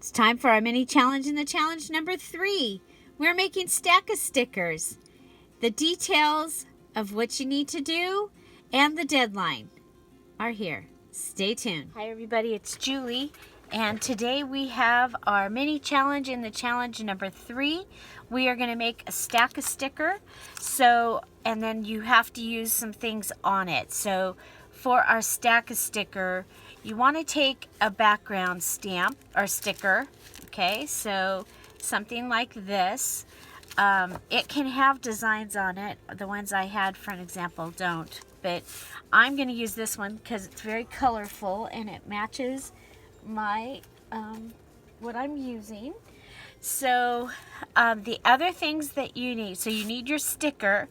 It's time for our mini challenge in the challenge number 3. We're making stack of stickers. The details of what you need to do and the deadline are here. Stay tuned. Hi everybody, it's Julie, and today we have our mini challenge in the challenge number 3. We are going to make a stack of sticker, and then you have to use some things on it. So for our stack of sticker, you want to take a background stamp or sticker, okay, so something like this. It can have designs on it. The ones I had, for an example, don't, but I'm going to use this one because it's very colorful and it matches my what I'm using. So the other things that you need, so you need your sticker.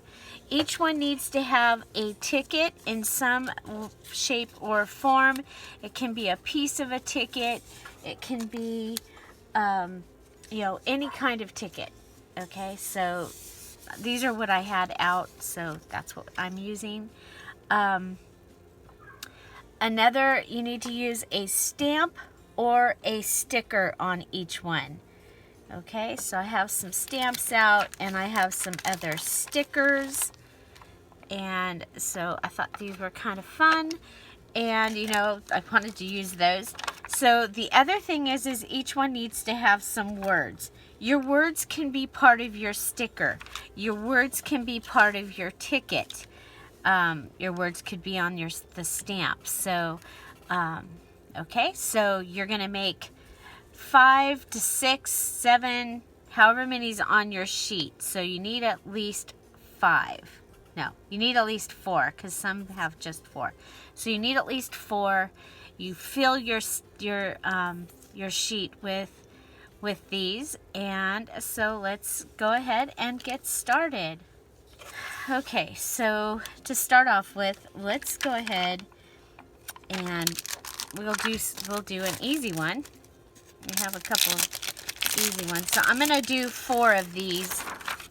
Each one needs to have a ticket in some shape or form. It can be a piece of a ticket. It can be, any kind of ticket. Okay, so these are what I had out, so that's what I'm using. Another, you need to use a stamp or a sticker on each one. Okay, so I have some stamps out and I have some other stickers, and so I thought these were kind of fun, and I wanted to use those. So the other thing is each one needs to have some words. Your words can be part of your sticker. Your words can be part of your ticket. Your words could be on the stamp. So, okay, so you're going to make 5 to 6, 7, however many's on your sheet. So you need at least 5. No, you need at least 4 because some have just 4. So you need at least 4. You fill your sheet with these, and so let's go ahead and get started. Okay, so to start off with, let's go ahead and we'll do an easy one. We have a couple of easy ones. So I'm going to do 4 of these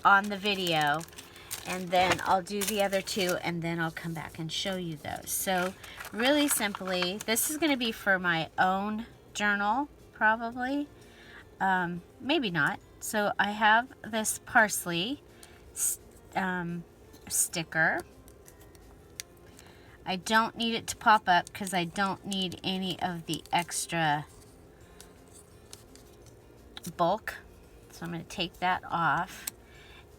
on the video, and then I'll do the other 2, and then I'll come back and show you those. So really simply, this is going to be for my own journal, probably. Maybe not. So I have this parsley sticker. I don't need it to pop up because I don't need any of the extra bulk, so I'm going to take that off,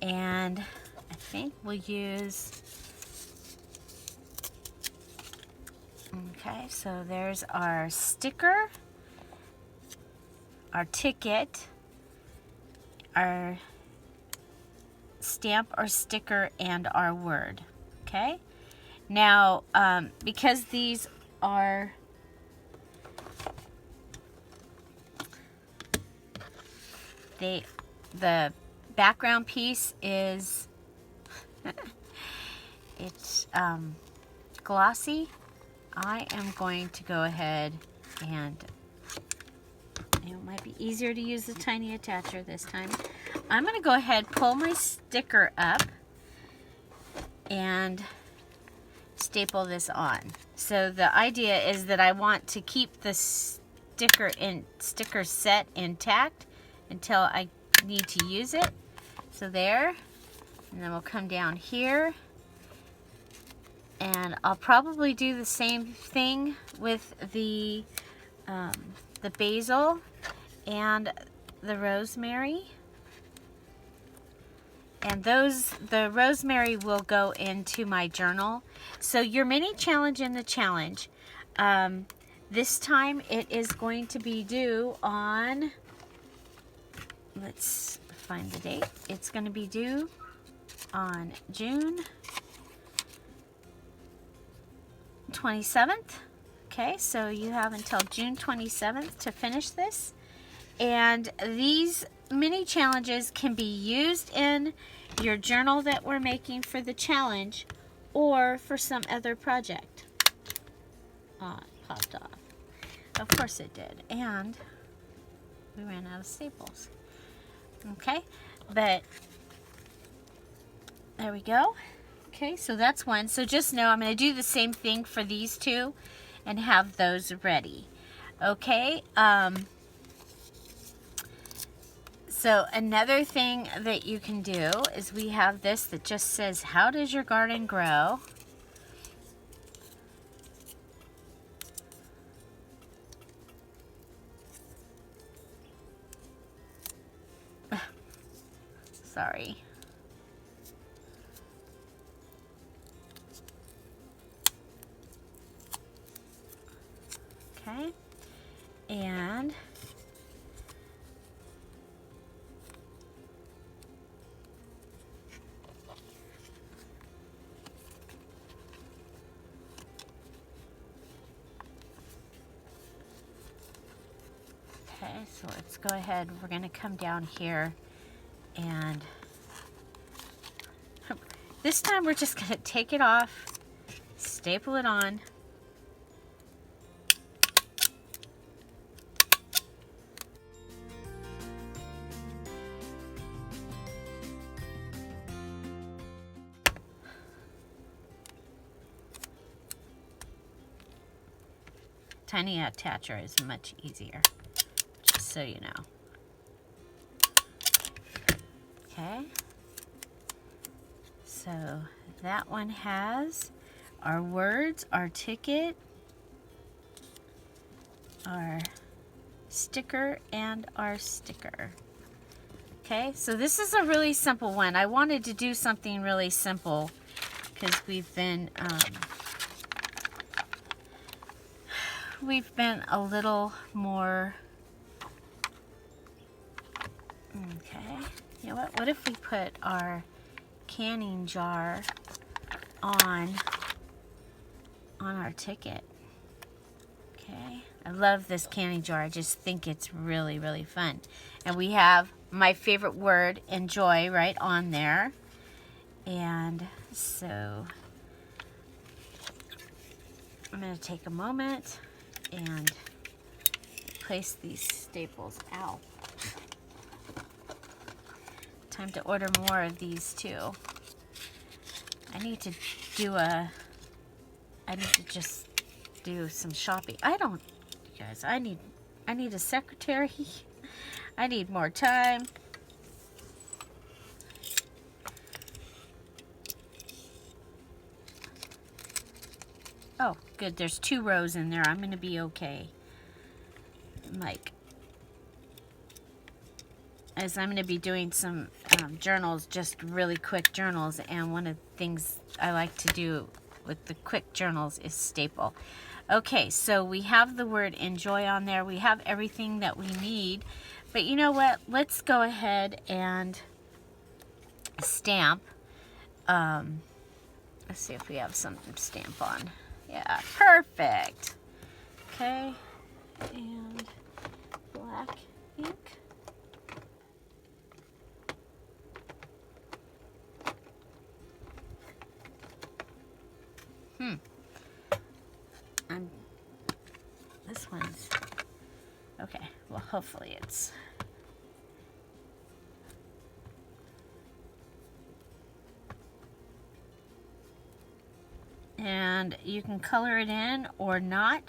and I think we'll use, okay, so there's our sticker, our ticket, our stamp or sticker, and our word. Okay, now because these are the background piece is it's glossy, I am going to go ahead and it might be easier to use the tiny attacher this time. I'm going to go ahead, pull my sticker up, and staple this on. So the idea is that I want to keep the sticker set intact until I need to use it. So there, and then we'll come down here, and I'll probably do the same thing with the basil and the rosemary. And the rosemary will go into my journal. So your mini challenge in the challenge, this time it is going to be due on, let's find the date. It's going to be due on June 27th. Okay, so you have until June 27th to finish this. And these mini challenges can be used in your journal that we're making for the challenge or for some other project. Oh, it popped off. Of course it did. And we ran out of staples. Okay, but there we go. Okay, so that's one. So just know I'm going to do the same thing for these 2 and have those ready. Okay, So another thing that you can do is we have this that just says, how does your garden grow? Sorry. Okay. And okay, so let's go ahead. We're going to come down here and this time we're just going to take it off, staple it on. Tiny attacher is much easier, just so you know. Okay, so that one has our words, our ticket, our sticker, and our sticker. Okay, so this is a really simple one. I wanted to do something really simple because we've been a little more, okay, you know what if we put our canning jar on our ticket? Okay, I love this canning jar. I just think it's really, really fun. And we have my favorite word, enjoy, right on there. And so I'm going to take a moment and place these staples out. Time to order more of these too. I need to just do some shopping. You guys, I need a secretary. I need more time. Oh, good. There's 2 rows in there. I'm going to be okay. As I'm going to be doing some journals, just really quick journals, and one of the things I like to do with the quick journals is staple. Okay, so we have the word enjoy on there. We have everything that we need, but you know what? Let's go ahead and stamp. Let's see if we have something to stamp on. Yeah, perfect. Okay, and black ink. This one's okay. Well, hopefully it's. And you can color it in or not.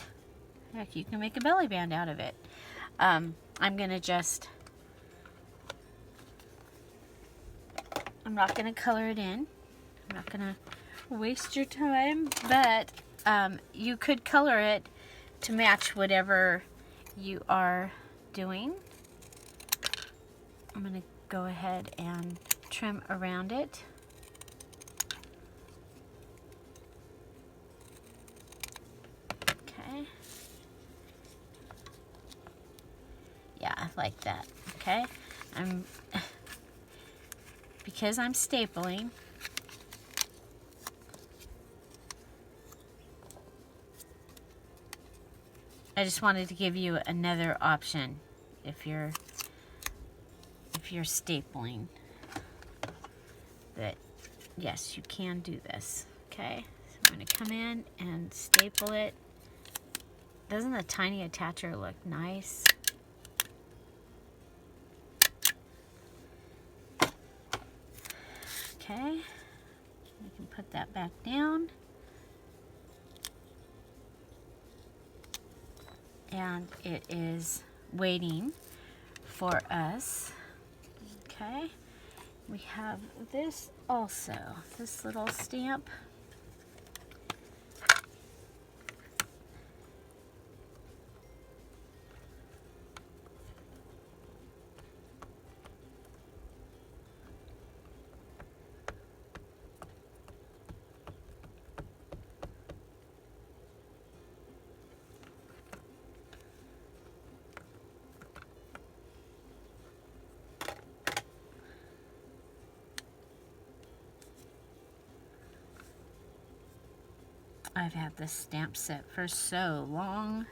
Heck, you can make a belly band out of it. I'm gonna just. I'm not gonna color it in. I'm not gonna waste your time, but you could color it to match whatever you are doing. I'm gonna go ahead and trim around it. Okay. Yeah, I like that. Okay. Because I'm stapling, I just wanted to give you another option if you're stapling, that yes, you can do this. Okay, so I'm going to come in and staple it. Doesn't the tiny attacher look nice? Okay, we can put that back down. And it is waiting for us Okay, we have this also, this little stamp. I've had this stamp set for so long.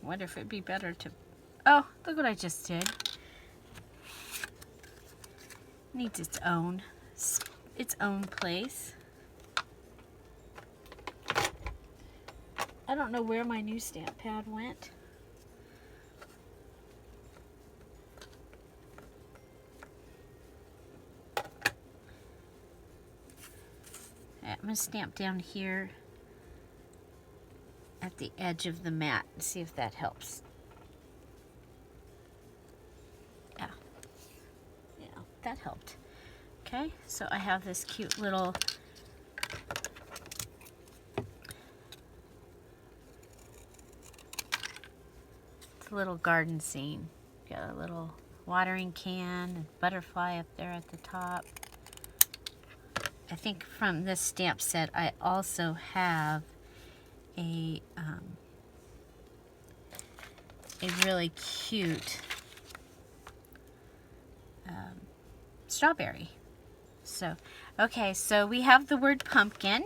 Wonder if it'd be better to... Oh, look what I just did. Needs its own place. I don't know where my new stamp pad went. I'm going to stamp down here at the edge of the mat and see if that helps. Yeah, that helped. Okay, so I have this cute little garden scene. Got a little watering can and butterfly up there at the top. I think from this stamp set I also have a really cute strawberry. So, okay, so we have the word pumpkin.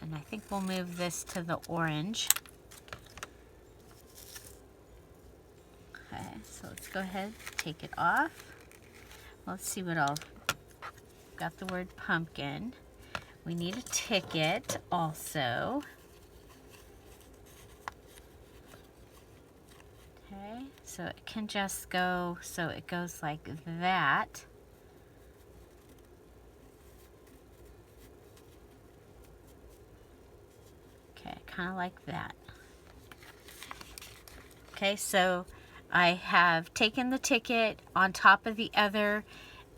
And I think we'll move this to the orange. Okay, so let's go ahead, take it off. Let's see what all. Got the word pumpkin. We need a ticket also. Okay, so it can just go, so it goes like that. Okay, kind of like that. Okay, so I have taken the ticket on top of the other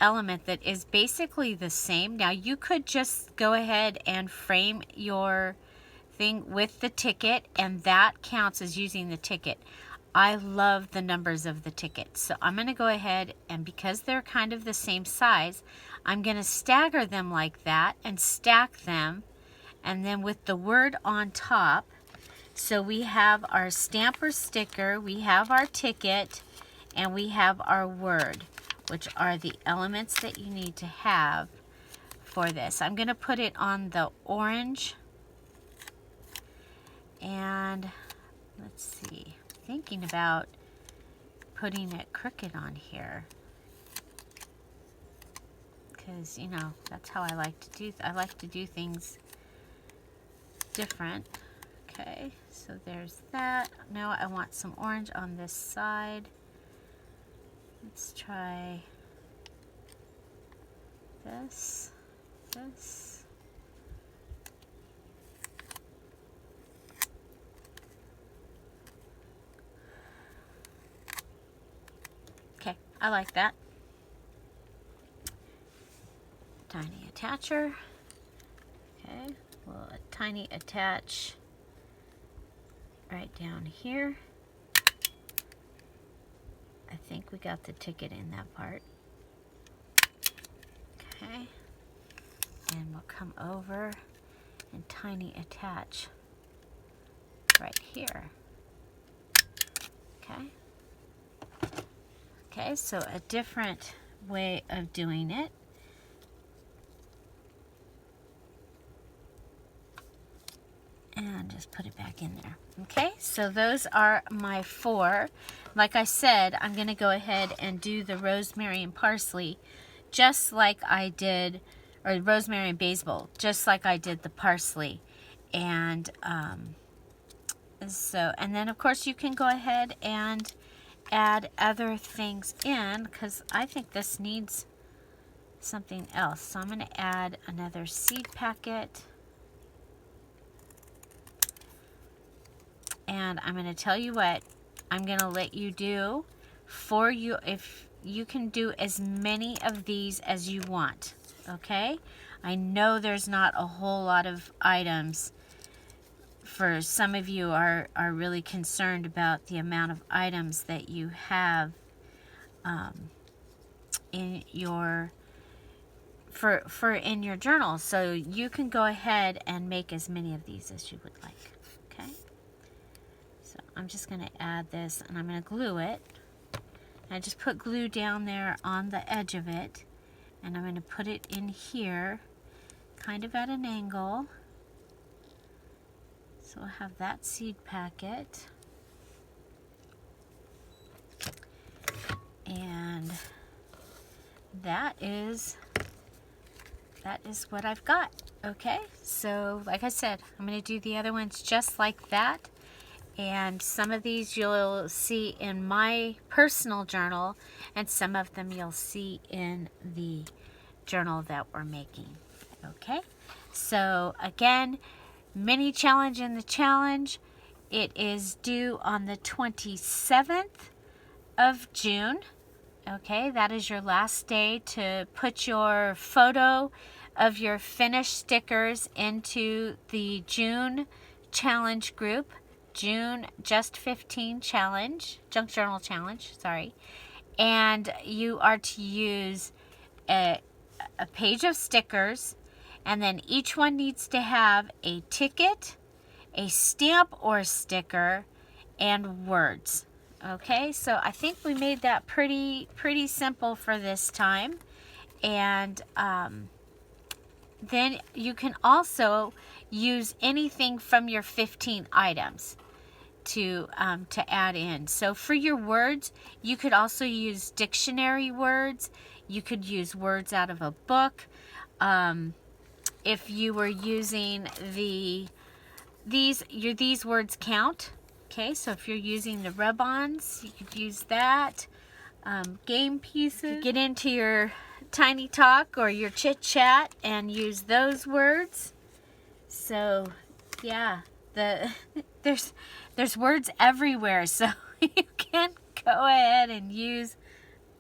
element that is basically the same. Now you could just go ahead and frame your thing with the ticket, and that counts as using the ticket. I love the numbers of the ticket, so I'm going to go ahead, and because they're kind of the same size, I'm going to stagger them like that and stack them, and then with the word on top. So we have our stamp or sticker, we have our ticket, and we have our word, which are the elements that you need to have for this. I'm going to put it on the orange, and let's see, thinking about putting it crooked on here, because you know that's how I like to do things different. Okay, so there's that. Now I want some orange on this side. Let's try this. Okay, I like that. Tiny attacher. Okay, well, a tiny attach right down here. I think we got the ticket in that part. Okay, and we'll come over and tiny attach right here. Okay. Okay, so a different way of doing it. And just put it back in there. Okay, so those are my 4. Like I said, I'm going to go ahead and do the rosemary and parsley just like I did, or rosemary and basil, just like I did the parsley. And and then of course you can go ahead and add other things in, because I think this needs something else. So I'm going to add another seed packet. And I'm going to tell you what I'm going to let you do for you, if you can do as many of these as you want. Okay? I know there's not a whole lot of items. For some of you are really concerned about the amount of items that you have in your in your journal. So you can go ahead and make as many of these as you would like. Okay? So I'm just going to add this, and I'm going to glue it. I just put glue down there on the edge of it, and I'm going to put it in here kind of at an angle. So we'll have that seed packet. And that is what I've got. Okay, so like I said, I'm going to do the other ones just like that. And some of these you'll see in my personal journal, and some of them you'll see in the journal that we're making. Okay, so again, mini challenge in the challenge. It is due on the 27th of June. Okay, that is your last day to put your photo of your finished stickers into the June challenge group. June Just 15 challenge, junk journal challenge, sorry. And you are to use a page of stickers, and then each one needs to have a ticket, a stamp or sticker, and words. Okay, so I think we made that pretty simple for this time. And then you can also use anything from your 15 items to add in. So for your words, you could also use dictionary words. You could use words out of a book. If you were using these words count. Okay, so if you're using the rub-ons, you could use that. Game pieces. Get into your tiny talk or your chit chat and use those words. So yeah, there's words everywhere, so you can go ahead and use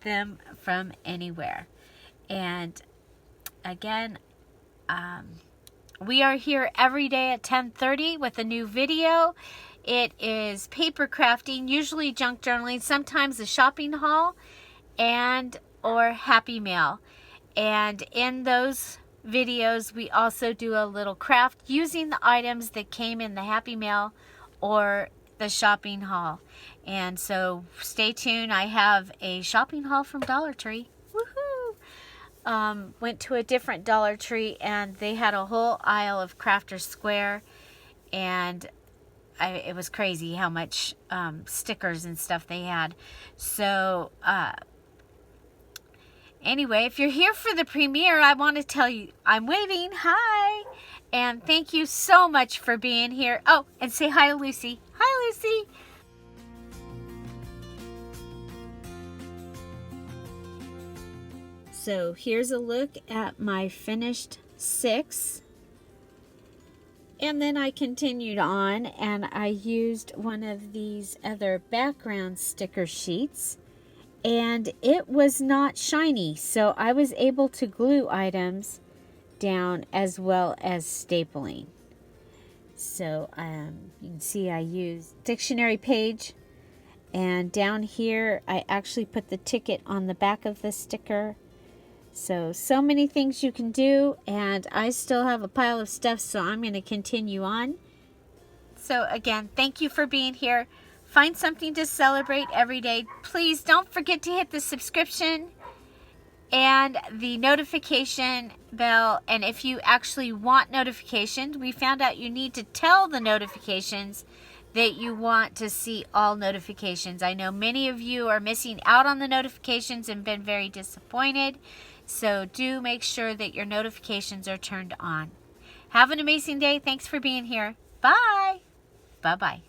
them from anywhere. And again, we are here every day at 10:30 with a new video. It is paper crafting, usually junk journaling, sometimes a shopping haul, and or happy mail. And in those videos, we also do a little craft using the items that came in the happy mail or the shopping haul. And so stay tuned. I have a shopping haul from Dollar Tree. Woohoo! Went to a different Dollar Tree, and they had a whole aisle of Crafter Square, and it was crazy how much stickers and stuff they had. So anyway, if you're here for the premiere, I want to tell you I'm waving. Hi! And thank you so much for being here. Oh, and say hi to Lucy. Hi, Lucy! So here's a look at my finished 6. And then I continued on, and I used one of these other background sticker sheets, and it was not shiny, so I was able to glue items down as well as stapling. So you can see I used dictionary page, and down here I actually put the ticket on the back of the sticker. So many things you can do, and I still have a pile of stuff, so I'm going to continue on. So again, thank you for being here. Find something to celebrate every day. Please don't forget to hit the subscription and the notification bell. And if you actually want notifications, we found out you need to tell the notifications that you want to see all notifications. I know many of you are missing out on the notifications and been very disappointed. So do make sure that your notifications are turned on. Have an amazing day. Thanks for being here. Bye. Bye-bye.